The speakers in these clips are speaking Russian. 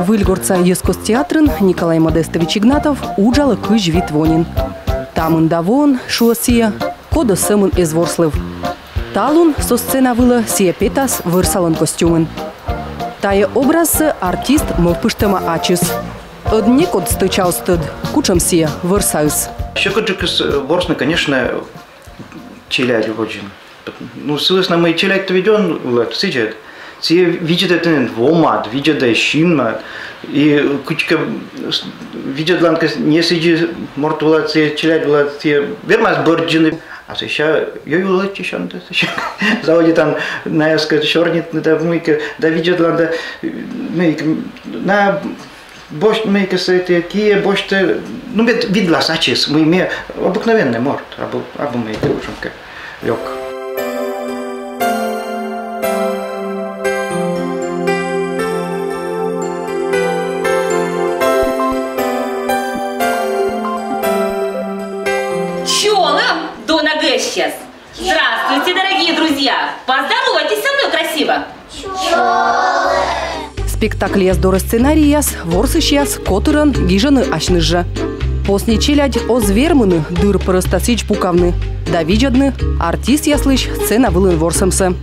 Выльгорца Ескостеатрын Николай Модестович Игнатов уджалы кыж витвонин. Тамын давон, шуасия, кода сымын эзворслыв. Талун со сцена выла сия петас вырсалын костюмын. Тая образы артист мовпыштыма ачыс. Одни код стычал стыд, кучам сия вырсайс. Еще коджикс ворсны, конечно, челяли очень. Ну, слышно, мы челять-то ведем, сидят. Все видят это вомат, видят да щинмат, и кучка видят ланка не сиди мортула все челять была все вермас борджины, а сейчас я юлать еще на заводе там на эске чернит да мыка да видят ланда мыка на бош мыка с эти кие боште ну видла сачис мы имеем обыкновенный морт абу мыка ужинка лёг. Сейчас. Здравствуйте, дорогие друзья! Поздоровайтесь со мной красиво! Спектакль яздоры сценарияс, ворсыщяс, котыран, гижаны ашныжа. После челядь о звермыны дыр поростасич пукавны. Да виджадны, артист яслыч сцена вылын ворсамсы.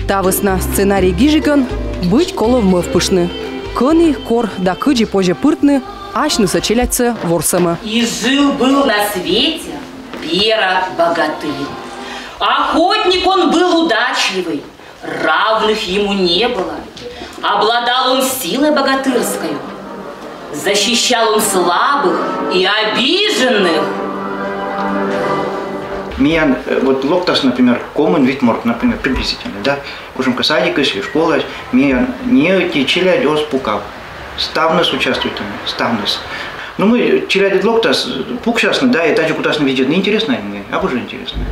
Тавысна сценарий гижиган, быть колов мывпышны. Кыны, кор да кыджи позже пыртны, ашныса челядьцы ворсамы. И жил-был на свете Пера-богатырь. Охотник он был удачливый, равных ему не было. Обладал он силой богатырской. Защищал он слабых и обиженных. Меня вот локтас, например, комен витморт, например, приблизительно, да, уже садик, если школа, меня не эти челядь пукав. Ставнес участвует там, ставнес. Ну мы челядь локтас пукшасны, да, и даже куда-то видят неинтересное мне, а уже интересное.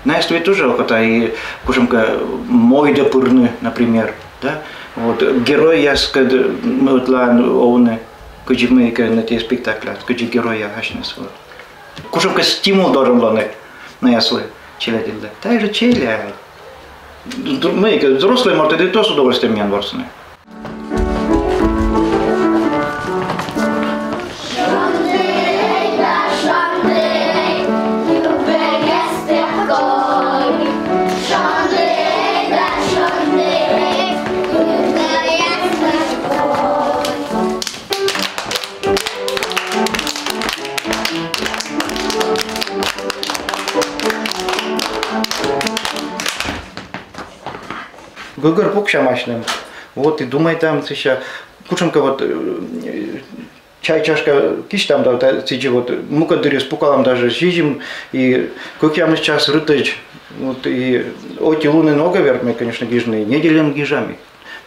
На эстве тоже охота и кушемка мойда пырны, например, да. Вот герой яскад мы утлан оуны, куджи мы на те спектакли, куджи героя хашнес вот. Кушемка стимул должен лоны на яслы челядь, да. Та же челядь. Мы взрослые морты, то с удовольствием меня ворсны. Гогор пукшамашным. Вот и думай там сейчас. Кушемка вот чай чашка киш там да сиди вот мука дырис пукалам даже сидим и как я мы сейчас рытыч вот и оти луны нога верхме конечно гижные неделем гижами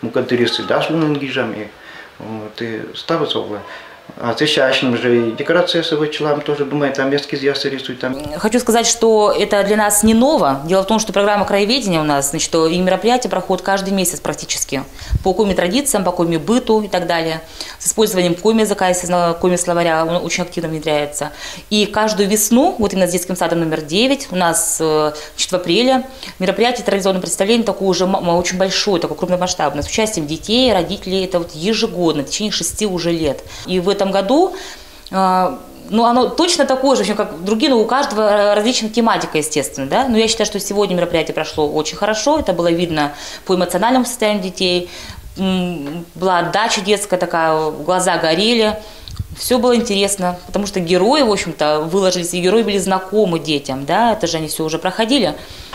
мука дырисы даш луны гижами вот и ставится угла. А сейчас же декорация с челам тоже, думаю, там эскиз ясы рисуют там. Хочу сказать, что это для нас не ново. Дело в том, что программа краеведения у нас, значит, и мероприятия проходят каждый месяц практически. По коми-традициям, по коми-быту и так далее. С использованием коми-языка, если коми-словаря, он очень активно внедряется. И каждую весну, вот именно с детским садом номер 9, у нас в апреле мероприятие традиционного представления такое уже очень большое, такое крупномасштабное, с участием детей, родителей. Это вот ежегодно, в течение 6 уже лет. И в этом году, ну, оно точно такое же, как другие, но у каждого различная тематика, естественно, да. Но я считаю, что сегодня мероприятие прошло очень хорошо, это было видно по эмоциональному состоянию детей, была отдача детская такая, глаза горели, все было интересно, потому что герои, в общем-то, выложились, и герои были знакомы детям, да, это же они все уже проходили.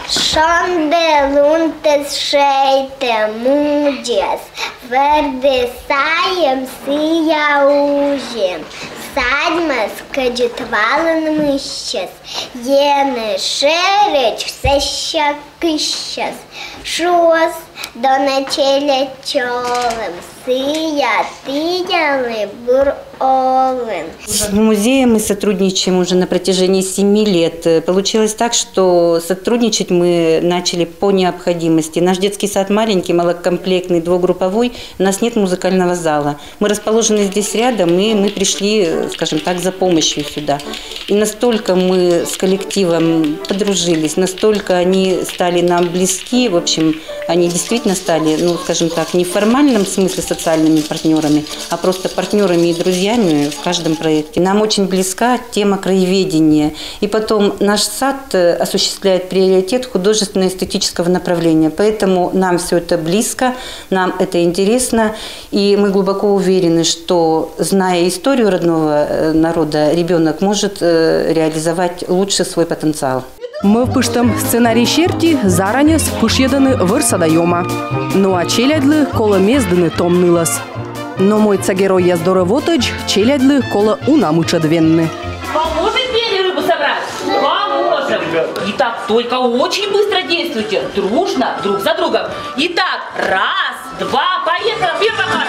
Шанделунтес шейте мудес, вердесаем сияужем, Садьма скажет сейчас, ены шереч все щас, шос до начала чолым, сыя тыялы бур-олын. С музеем мы сотрудничаем уже на протяжении 7 лет. Получилось так, что сотрудничать мы начали по необходимости. Наш детский сад маленький, малокомплектный, двухгрупповой, у нас нет музыкального зала. Мы расположены здесь рядом, и мы пришли, скажем так, за помощью сюда. И настолько мы с коллективом подружились, настолько они стали нам близки, в общем, они действительно стали, ну, скажем так, не в формальном смысле социальными партнерами, а просто партнерами и друзьями в каждом проекте. Нам очень близка тема краеведения. И потом наш сад осуществляет приоритет художественно-эстетического направления. Поэтому нам все это близко, нам это интересно. И мы глубоко уверены, что, зная историю родного народа, ребенок может реализовать лучше свой потенциал. Мы в пыштым сценарий щерти заранее спышеданы вырсадайома. Ну а челядлы коло мезданы томнылас. Но мой герой я здоровотыч, челядлы коло унамычадвенны. Поможем Пене рыбу собрать? Поможем. Итак, только очень быстро действуйте. Дружно, друг за другом. Итак, раз, два, поехали. Первая пара.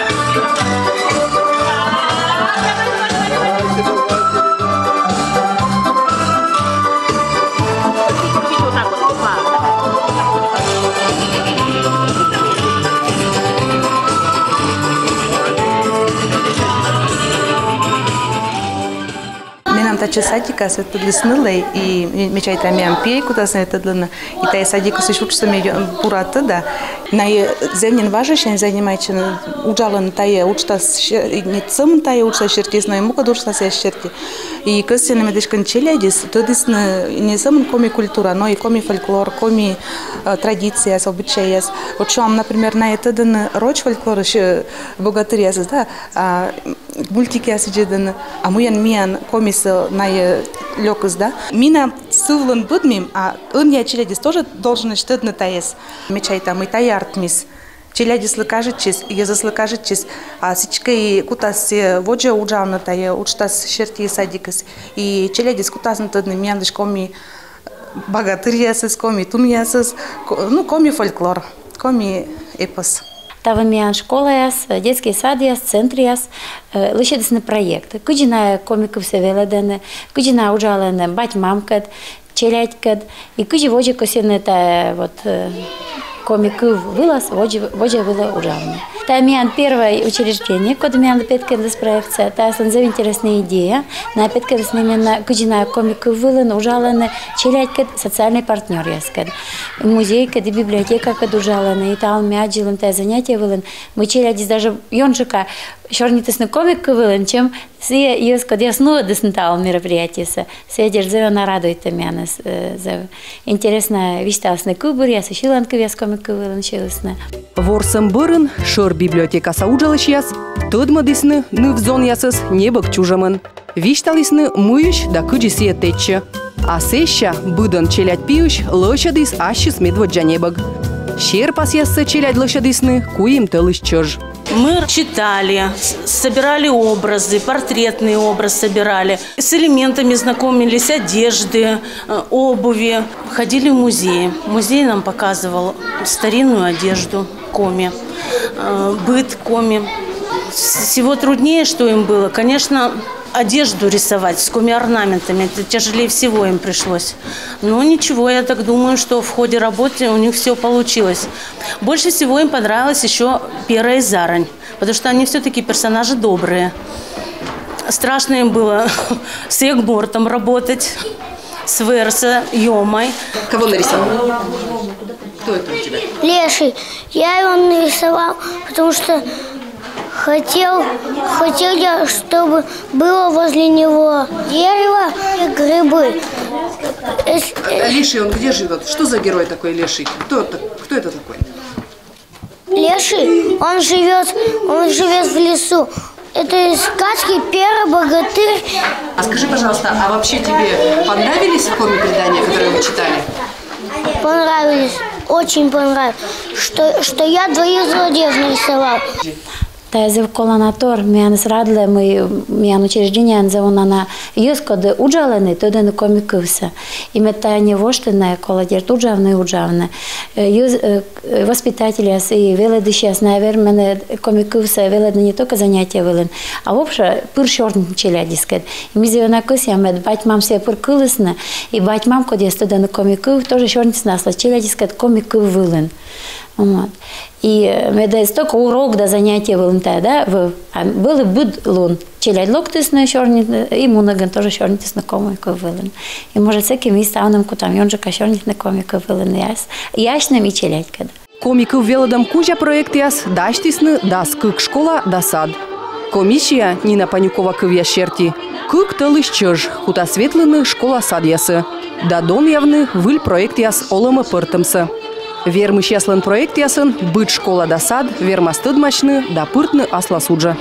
Тача садика с этой лесной и мечать рамям пей куда с этой длина и та садика с учится мне пурата да на землен важащен занимается уджалан тая учта не сам тая учта щерти на ему кадурса се щерти и косяне медичкан челядис то дис не сам коми культура но и коми фольклор коми традиция обычаи вот что например на это дан роч фольклор еще богатыря да мультики освещены а муян миан комисса на лёкус, да? Мина сувлан будмим, а он я челядис тоже должен считать на таес. Мечай там и таяртмис. Челядис лыкажитчис, езас лыкажитчис, а сичкой кутас воджа уджал на тае, учтас щерти садикас. И челядис кутас на тадны миандыш коми богатырьясыз, коми тумьясыз, ну коми фольклор, коми эпос. Тавамиан школа, детский сад, центр, лишедесный проект. Куджина комиков севеледене, куджина уджалене бать мамкат, челядькат, и куджи воджи косине это вот комиков вылаз, воджи было уджалене. Тамиан первое учреждение, куда миан петкендес проекция, та санзев интересная идея, на петкендес именно куджина комиков вылен уджалене, челядькат социальный партнер яскад. Музей, когда библиотека, когда ужалене, и там мяджилен, та занятия вылен, мы челядис даже ёнжика, шорнитесный комик вылен, чем все яскад ясно деснтал мероприятие, все державы нарадует тамиан, интересно вистасный кубур, я сочиланка вес комик вылен, чилесна. Ворсам бырын, шор библиотека сауджалыш яс, тыдмадисны нывзон ясыз небок чужамын. Вишталисны мыйыш да кыджисия течче. А сеща быдан челядь пиюш лошадис ащис медводжа небок. Щер пас яссы челядь лошадисны куим тылыш чёж. Мы читали, собирали образы, портретный образ собирали, с элементами знакомились, одежды, обуви. Ходили в музей. Музей нам показывал старинную одежду коми, быт коми. Всего труднее, что им было, конечно, одежду рисовать с коми-орнаментами. Это тяжелее всего им пришлось. Но ничего, я так думаю, что в ходе работы у них все получилось. Больше всего им понравилось еще Пера и Зарань, потому что они все-таки персонажи добрые. Страшно им было с Ягмортом работать, с Верса, Йомой. Кого нарисовал? Кто это у тебя? Леший. Я его нарисовал, потому что хотел я, чтобы было возле него дерево и грибы. Леший, он где живет? Что за герой такой Леший? Кто это такой? Леший, он живет в лесу. Это из сказки «Пера, богатырь». А скажи, пожалуйста, а вообще тебе понравились коми-предания, которые вы читали? Понравились, очень понравились. Что я двоих злодеев нарисовал. Та зевколанатор, миан срадле, миан учреждение анзавонана, юз коды уджалены, тоді не комікився. І метання воштина, коли дірт уджавне. Юз воспитателя і веледищас, наверное, мене комікився, веледне не тільки заняття велен, а вообще пир шортн челядіскет. І ми зівна кися, мед бать мам себе пир килисне, і бать мам, коли я тоді не комікив, теж шортн снасла, челядіскет комікив велен. Вот. И мы да столько урок до занятия волонтера, да, были будлун, челядь локтисные черни, и мунаган тоже чернитис на комику вилен. И может всяким и ставным кутам, и он же кашернит на комику вилен, яшным и челядь когда. Комиков велодам кужа проектиас даштисны дас кык школа да сад. Комиссия Нина Панюкова кывья шерти. Кык тылыш чыж, хута светлыны школа сад ясы. Да дон явны выль проектиас олымы пыртымсы. Вермыш яслын проект ясын, быть школа да сад, верма стыдмачны да пыртны асла суджа.